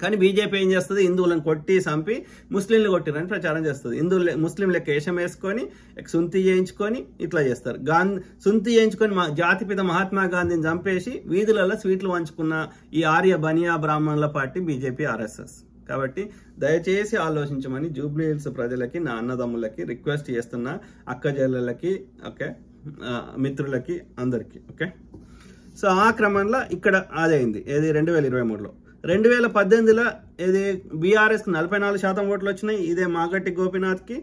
కానీ బీజేపీ ఏం చేస్తుంది, హిందువులను కొట్టి చంపి ముస్లింలు కొట్టిరని ప్రచారం చేస్తుంది. ముస్లిం లెక్క వేషం వేసుకొని సుంతి చేయించుకొని ఇట్లా చేస్తారు. సుంతి చేయించుకొని జాతిపిత మహాత్మా గాంధీని చంపేసి వీధులలో స్వీట్లు పంచుకున్న ఈ ఆర్య బనియా బ్రాహ్మణుల పార్టీ బీజేపీ ఆర్ఎస్ఎస్. కాబట్టి దయచేసి ఆలోచించమని జూబ్లీ హిల్స్ ప్రజలకి, నా అన్నదమ్ములకి రిక్వెస్ట్ చేస్తున్నా, అక్క చెల్లెళ్ళకి, ఓకే, మిత్రులకి, అందరికీ. ఓకే, సో ఆ క్రమంలో ఇక్కడ అదైంది ఏది 2023లో. 2018లో ఇది బీఆర్ఎస్కి 44% ఓట్లు వచ్చినాయి. ఇదే మాగంటి గోపీనాథ్కి,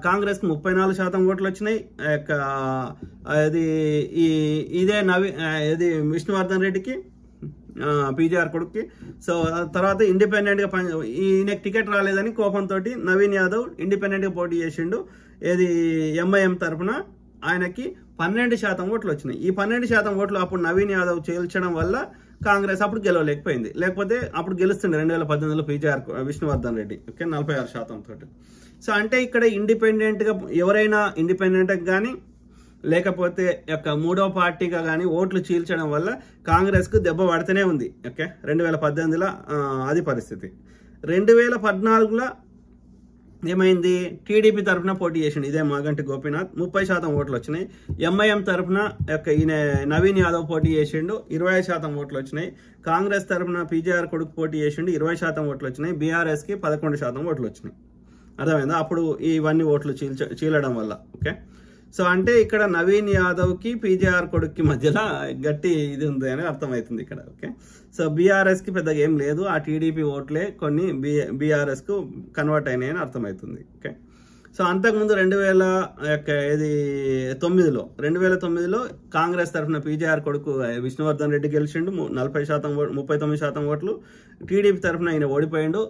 కాంగ్రెస్కి 34% ఓట్లు వచ్చినాయి. ఇదే ఇది విష్ణువర్ధన్ రెడ్డికి, పీజీఆర్ కొడుక్కి. సో తర్వాత ఇండిపెండెంట్గా ఈయనకి టికెట్ రాలేదని కోపంతో నవీన్ యాదవ్ ఇండిపెండెంట్గా పోటీ చేసిండు. ఏది ఎంఐఎం తరఫున ఆయనకి 12% ఓట్లు వచ్చినాయి. ఈ 12% ఓట్లు అప్పుడు నవీన్ యాదవ్ చేల్చడం వల్ల కాంగ్రెస్ అప్పుడు గెలవలేకపోయింది. లేకపోతే అప్పుడు గెలుస్తుండే 2018లో పీజీఆర్ విష్ణువర్ధన్ రెడ్డి, ఓకే, 46% తోటి. సో అంటే ఇక్కడ ఇండిపెండెంట్గా ఎవరైనా ఇండిపెండెంట్గా కానీ లేకపోతే యొక్క మూడో పార్టీగా కానీ ఓట్లు చీల్చడం వల్ల కాంగ్రెస్కు దెబ్బ పడుతూనే ఉంది. ఓకే, 2018లో అది పరిస్థితి. 2014లో ఏమైంది, టీడీపీ తరఫున పోటీ చేసిండు ఇదే మాగంటి గోపీనాథ్, 30% ఓట్లు వచ్చినాయి. ఎంఐఎం తరఫున ఈయన నవీన్ యాదవ్ పోటీ చేసిండు, 20% ఓట్లు వచ్చినాయి. కాంగ్రెస్ తరఫున పీజీఆర్ కొడుకు పోటీ చేసిండు, 20% ఓట్లు వచ్చినాయి. బీఆర్ఎస్కి 11% ఓట్లు వచ్చినాయి. అర్థమైందా? అప్పుడు ఇవన్నీ ఓట్లు చీలడం వల్ల. ఓకే, సో అంటే ఇక్కడ నవీన్ యాదవ్కి పీజీఆర్ కొడుక్కి మధ్యలో గట్టి ఇది ఉంది అని అర్థమవుతుంది ఇక్కడ. ఓకే, సో బీఆర్ఎస్కి పెద్దగా ఏం లేదు, ఆ టీడీపీ ఓట్లే కొన్ని బీఆర్ఎస్కు కన్వర్ట్ అయినాయని అర్థమవుతుంది. ఓకే, సో అంతకుముందు 2009లో కాంగ్రెస్ తరఫున పీజీఆర్ కొడుకు విష్ణువర్ధన్ రెడ్డి గెలిచిండు, 39% ఓట్లు. టీడీపీ తరఫున ఆయన ఓడిపోయిండు,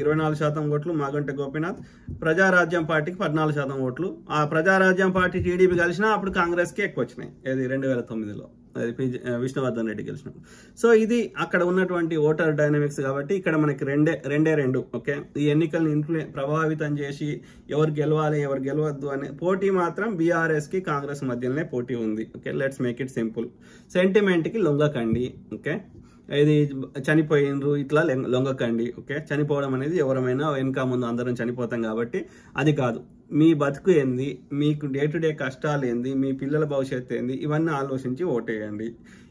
24% ఓట్లు మాగంటి గోపీనాథ్. ప్రజారాజ్యం పార్టీకి 14% ఓట్లు. ఆ ప్రజారాజ్యం పార్టీ టీడీపీ కలిసినా అప్పుడు కాంగ్రెస్కి ఎక్కువ వచ్చినాయి. ఇది 2009లో విష్ణువర్ధన్ రెడ్డి గెలిచినప్పుడు. సో ఇది అక్కడ ఉన్నటువంటి ఓటర్ డైనమిక్స్. కాబట్టి ఇక్కడ మనకి రెండు. ఓకే, ఈ ఎన్నికలను ప్రభావితం చేసి ఎవరు గెలవాలి ఎవరు గెలవద్దు అనే పోటీ మాత్రం బీఆర్ఎస్కి కాంగ్రెస్ మధ్యలోనే పోటీ ఉంది. Okay, let's make it simple. సెంటిమెంట్కి లొంగకండి. ఓకే, ఇది చనిపోయినరు ఇట్లా లొంగకండి. ఓకే, చనిపోవడం అనేది ఎవరమైనా వెనక ముందు అందరం చనిపోతాం కాబట్టి అది కాదు. మీ బతుకు ఏంది, మీకు డే టు డే కష్టాలు ఏంది, మీ పిల్లల భవిష్యత్తు ఏంది, ఇవన్నీ ఆలోచించి ఓటేయండి.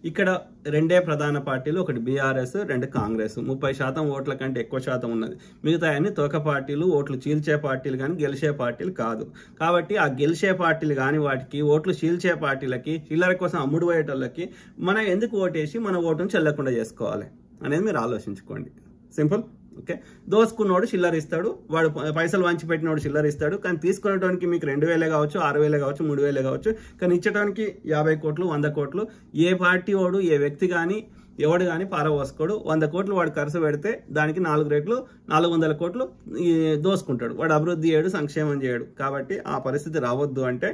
ఇక్కడ రెండే ప్రధాన పార్టీలు, ఒకటి బీఆర్ఎస్, రెండు కాంగ్రెస్. 30% ఓట్ల కంటే ఎక్కువ శాతం ఉన్నది. మిగతా అన్ని తోక పార్టీలు, ఓట్లు చీల్చే పార్టీలు కానీ గెలిచే పార్టీలు కాదు. కాబట్టి ఆ గెలిచే పార్టీలు కానీ వాటికి ఓట్లు చీల్చే పార్టీలకి, చిల్లర కోసం అమ్ముడు పోయేటోళ్ళకి మనం ఎందుకు ఓటేసి మన ఓటును చెల్లకుండా చేసుకోవాలి అనేది మీరు ఆలోచించుకోండి. సింపుల్. ఓకే, దోసుకున్నోడు చిల్లర ఇస్తాడు, వాడు పైసలు వంచి పెట్టినోడు చిల్లర ఇస్తాడు. కానీ తీసుకునేటానికి మీకు 2000 కావచ్చు, 6000 కావచ్చు, 3000 కావచ్చు. కానీ ఇచ్చడానికి 50 కోట్లు, 100 కోట్లు. ఏ పార్టీ వాడు, ఏ వ్యక్తి కానీ ఎవడు కానీ పారవోసుకోడు. 100 కోట్లు వాడు ఖర్చు పెడితే దానికి 4 రెట్లు 400 కోట్లు దోసుకుంటాడు. వాడు అభివృద్ధి చేయడు, సంక్షేమం చేయడు. కాబట్టి ఆ పరిస్థితి రావద్దు అంటే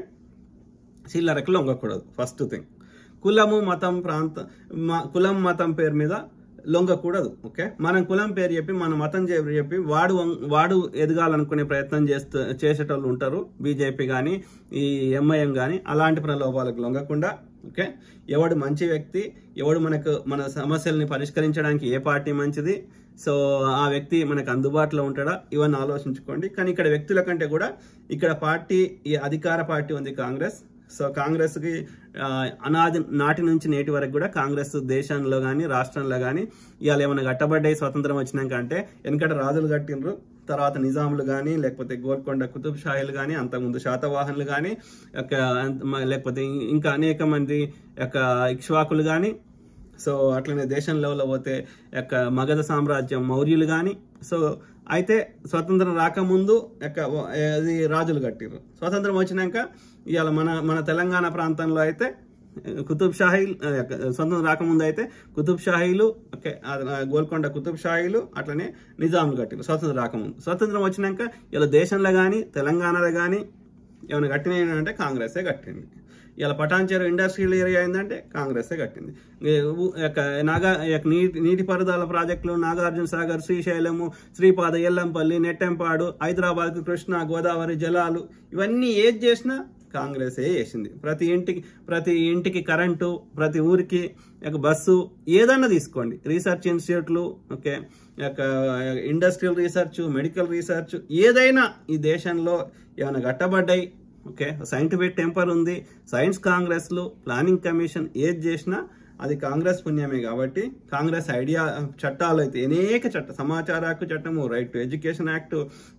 చిల్లరకు లొంగకూడదు. First thing. కులం మతం పేరు మీద లొంగకూడదు. ఓకే, మనం కులం పేరు చెప్పి మన మతం చెప్పి వాడు ఎదగాలనుకునే ప్రయత్నం చేసేటోళ్ళు ఉంటారు. బీజేపీ కానీ ఈ ఎంఐఎం కానీ అలాంటి ప్రలోభాలకు లొంగకుండా. ఓకే, ఎవడు మంచి వ్యక్తి, ఎవడు మన సమస్యల్ని పరిష్కరించడానికి ఏ పార్టీ మంచిది, సో ఆ వ్యక్తి మనకు అందుబాటులో ఉంటాడా, ఇవన్నీ ఆలోచించుకోండి. కానీ ఇక్కడ వ్యక్తుల కంటే కూడా ఇక్కడ పార్టీ, ఈ అధికార పార్టీ ఉంది కాంగ్రెస్. సో కాంగ్రెస్కి అనాది నాటి నుంచి నేటి వరకు కూడా కాంగ్రెస్ దేశంలో కానీ రాష్ట్రంలో కానీ ఇవాళ ఏమైనా కట్టబడ్డాయి స్వతంత్రం వచ్చినాక అంటే వెనకట రాజులు కట్టినరు, తర్వాత నిజాములు కానీ లేకపోతే గోల్కొండ కుతుబ్ షాహీలు కానీ అంతకుముందు శాతవాహనులు కానీ లేకపోతే ఇంకా అనేక మంది ఇక్ష్వాకులు కానీ. సో అట్లనే దేశం లెవెల్లో పోతే మగధ సామ్రాజ్యం మౌర్యులు కానీ. సో అయితే స్వతంత్రం రాకముందు అది రాజులు కట్టిర్రు. స్వతంత్రం వచ్చినాక ఇవాళ మన తెలంగాణ ప్రాంతంలో అయితే కుతుబ్ షాహీలు, స్వతంత్రం రాకముందు అయితే కుతుబ్ షాహీలు, గోల్కొండ కుతుబ్ షాహీలు, అట్లనే నిజాములు కట్టిరు స్వతంత్రం రాకముందు. స్వతంత్రం వచ్చినాక ఇలా దేశంలో కానీ తెలంగాణలో కానీ ఏమైనా కట్టినాయి అంటే కాంగ్రెసే కట్టింది. ఇలా పటాన్చెరు ఇండస్ట్రియల్ ఏరియా అయిందంటే కాంగ్రెసే కట్టింది. నీటిపారుదల ప్రాజెక్టులు నాగార్జున సాగర్, శ్రీశైలము, శ్రీపాద, ఎల్లంపల్లి, నెట్టెంపాడు, హైదరాబాద్, కృష్ణ, గోదావరి జలాలు, ఇవన్నీ ఏది చేసినా కాంగ్రెసే చేసింది. ప్రతి ఇంటికి కరెంటు, ప్రతి ఊరికి బస్సు, ఏదన్నా తీసుకోండి, రీసెర్చ్ ఇన్స్టిట్యూట్లు, okay, industrial research, medical research, ఏదైనా ఈ దేశంలో ఏమైనా కట్టబడ్డాయి. ఓకే, సైంటిఫిక్ టెంపర్ ఉంది, సైన్స్ కాంగ్రెస్లు, ప్లానింగ్ కమిషన్, ఏది చేసినా అది కాంగ్రెస్ పుణ్యమే. కాబట్టి కాంగ్రెస్ ఐడియా చట్టాలు అయితే అనేక సమాచార హక్కు చట్టము, రైట్ టు ఎడ్యుకేషన్ యాక్ట్,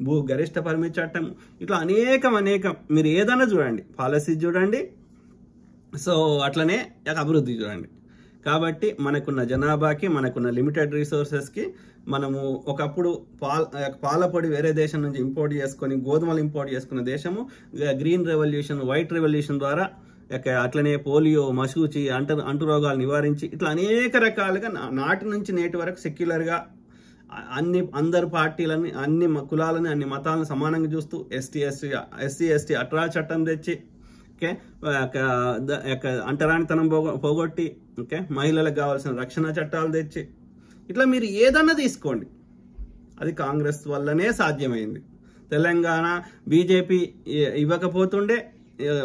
భూ గరిష్ట పరిమితి చట్టం, ఇట్లా అనేకం మీరు ఏదైనా చూడండి, పాలసీ చూడండి, సో అట్లనే అభివృద్ధి చూడండి. కాబట్టి మనకున్న జనాభాకి, మనకున్న లిమిటెడ్ రిసోర్సెస్కి మనము ఒకప్పుడు పాలపొడి వేరే దేశం నుంచి ఇంపోర్ట్ చేసుకొని, గోధుమలు ఇంపోర్ట్ చేసుకున్న దేశము గ్రీన్ రెవల్యూషన్, వైట్ రెవల్యూషన్ ద్వారా అట్లనే పోలియో, మశూచి, అంటు రోగాలు నివారించి ఇట్లా అనేక రకాలుగా నాటి నుంచి నేటి వరకు సెక్యులర్గా అందరు పార్టీలని, అన్ని కులాలని, అన్ని మతాలను సమానంగా చూస్తూ ఎస్సీ ఎస్టీ అట్రా చట్టం తెచ్చి, ఓకే, అంటరానితనం పోగొట్టి, ఓకే, మహిళలకు కావాల్సిన రక్షణ చట్టాలు తెచ్చి, ఇట్లా మీరు ఏదన్నా తీసుకోండి, అది కాంగ్రెస్ వల్లనే సాధ్యమైంది. తెలంగాణ బీజేపీ ఇవ్వకపోతుండే,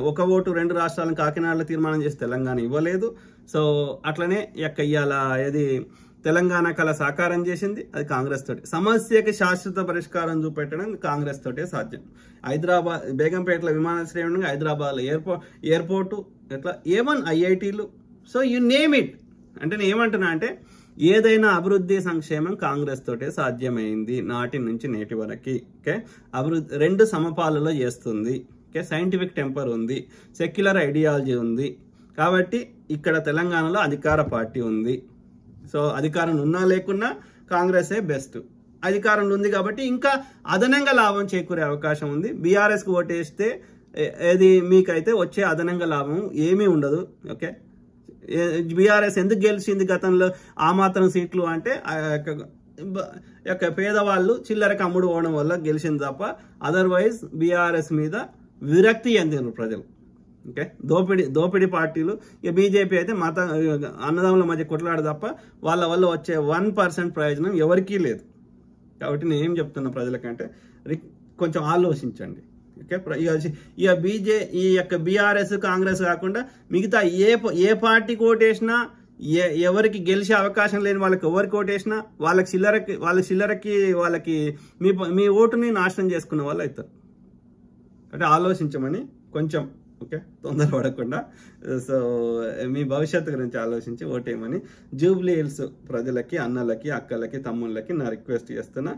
ఒక ఓటు 2 రాష్ట్రాలను కాకినాడలో తీర్మానం చేసి తెలంగాణ ఇవ్వలేదు. సో అట్లనే ఇవాళ ఏది తెలంగాణ కళ సాకారం చేసింది, అది కాంగ్రెస్ తోటి. సమస్యకి శాశ్వత పరిష్కారం చూపెట్టడం కాంగ్రెస్ తోటే సాధ్యం. హైదరాబాద్ బేగంపేటలో విమానాశ్రయం ఉండగా, హైదరాబాద్లో ఎయిర్పోర్టు, ఇట్లా ఏమన్ ఐఐటీలు, సో యు నేమ్ ఇట్. అంటే నేను ఏమంటున్నా అంటే ఏదైనా అభివృద్ధి సంక్షేమం కాంగ్రెస్ తోటే సాధ్యమైంది నాటి నుంచి నేటి వరకు. ఓకే, అభివృద్ధి 2 సమపాలలో చేస్తుంది. ఓకే, సైంటిఫిక్ టెంపర్ ఉంది, సెక్యులర్ ఐడియాలజీ ఉంది. కాబట్టి ఇక్కడ తెలంగాణలో అధికార పార్టీ ఉంది. సో అధికారం ఉన్నా లేకున్నా కాంగ్రెసే బెస్ట్. అధికారం ఉంది కాబట్టి ఇంకా అదనంగా లాభం చేకూరే అవకాశం ఉంది. బీఆర్ఎస్కి ఓటేస్తే ఏది మీకైతే వచ్చే అదనంగా లాభం ఏమీ ఉండదు. ఓకే, బీఆర్ఎస్ ఎందుకు గెలిచింది గతంలో ఆ మాత్రం సీట్లు అంటే పేదవాళ్ళు చిల్లరకి అమ్ముడు పోవడం వల్ల గెలిచింది తప్ప, అదర్వైజ్ బీఆర్ఎస్ మీద విరక్తి చెందిన ప్రజలు. ఓకే, దోపిడీ పార్టీలు, ఇక బీజేపీ అయితే అన్నదమ్ముల మధ్య కొట్లాడు తప్ప వాళ్ళ వల్ల వచ్చే 1% ప్రయోజనం ఎవరికీ లేదు. కాబట్టి నేను ఏం చెప్తున్నా ప్రజలకంటే కొంచెం ఆలోచించండి. ఓకే, ఈ యొక్క బీఆర్ఎస్ కాంగ్రెస్ కాకుండా మిగతా ఏ పార్టీకి ఓటేసినా, ఎవరికి గెలిచే అవకాశం లేని వాళ్ళకి ఎవరికి ఓటేసినా వాళ్ళకి మీ ఓటుని నాశనం చేసుకున్న వాళ్ళు అవుతారు. అంటే ఆలోచించమని కొంచెం, ఓకే, తొందరపడకుండా, సో మీ భవిష్యత్తు గురించి ఆలోచించి ఓటేయమని జూబ్లీ హిల్స్ ప్రజలకి, అన్నలకి, అక్కలకి, తమ్ముళ్ళకి నా రిక్వెస్ట్ చేస్తున్నా.